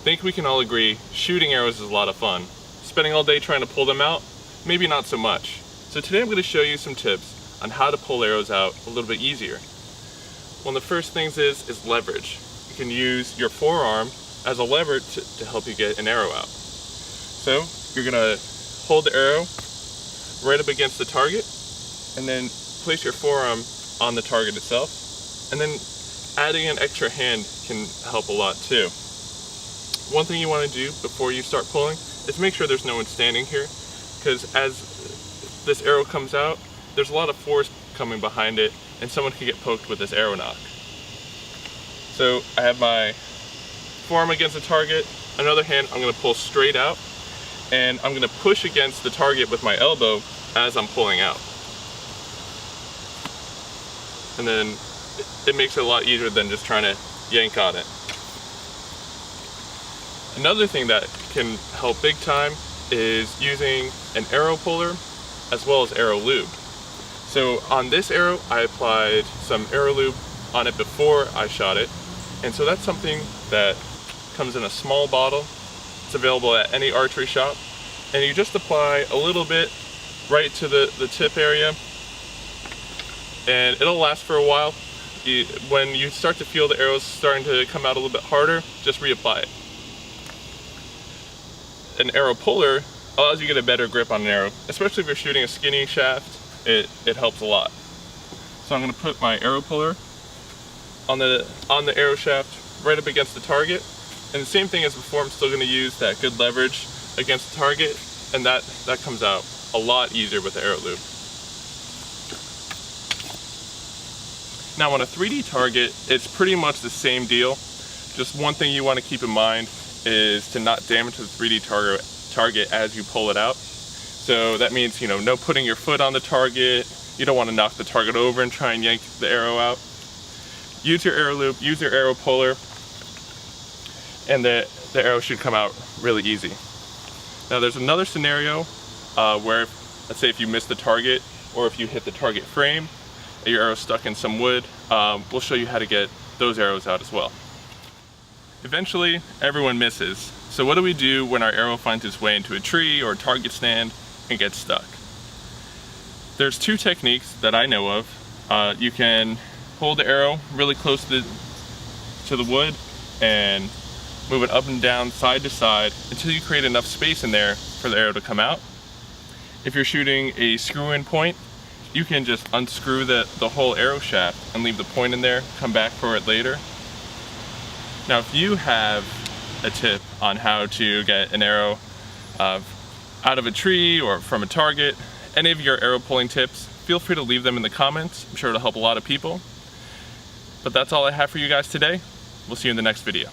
think we can all agree shooting arrows is a lot of fun. Spending all day trying to pull them out, maybe not so much. So today I'm going to show you some tips on how to pull arrows out a little bit easier. One of the first things is leverage. You can use your forearm as a lever to help you get an arrow out. So you're going to hold the arrow right up against the target and then place your forearm on the target itself, and then adding an extra hand can help a lot too. One thing you want to do before you start pulling is make sure there's no one standing here, because as this arrow comes out, there's a lot of force coming behind it and someone can get poked with this arrow knock. So I have my forearm against the target, another hand I'm going to pull straight out, and I'm going to push against the target with my elbow as I'm pulling out. And then it makes it a lot easier than just trying to yank on it. Another thing that can help big time is using an arrow puller as well as arrow lube. So on this arrow, I applied some arrow lube on it before I shot it. And so that's something that comes in a small bottle. It's available at any archery shop. And you just apply a little bit right to the tip area, and it'll last for a while. When you start to feel the arrows starting to come out a little bit harder, just reapply it. An arrow puller allows you to get a better grip on an arrow, especially if you're shooting a skinny shaft. It helps a lot. So I'm going to put my arrow puller on the arrow shaft right up against the target, and the same thing as before, I'm still going to use that good leverage against the target, and that comes out a lot easier with the arrow lube. Now on a 3D target, it's pretty much the same deal. Just one thing you want to keep in mind is to not damage the 3D target as you pull it out. So that means, no putting your foot on the target. You don't want to knock the target over and try and yank the arrow out. Use your arrow lube, use your arrow puller, and the arrow should come out really easy. Now there's another scenario where, let's say if you miss the target, or if you hit the target frame, and your arrow stuck in some wood, we'll show you how to get those arrows out as well. Eventually, everyone misses. So what do we do when our arrow finds its way into a tree or a target stand and gets stuck? There's two techniques that I know of. You can hold the arrow really close to the wood and move it up and down, side to side, until you create enough space in there for the arrow to come out. If you're shooting a screw-in point, you can just unscrew the whole arrow shaft and leave the point in there, come back for it later. Now if you have a tip on how to get an arrow out of a tree or from a target, any of your arrow pulling tips, feel free to leave them in the comments. I'm sure it'll help a lot of people. But that's all I have for you guys today. We'll see you in the next video.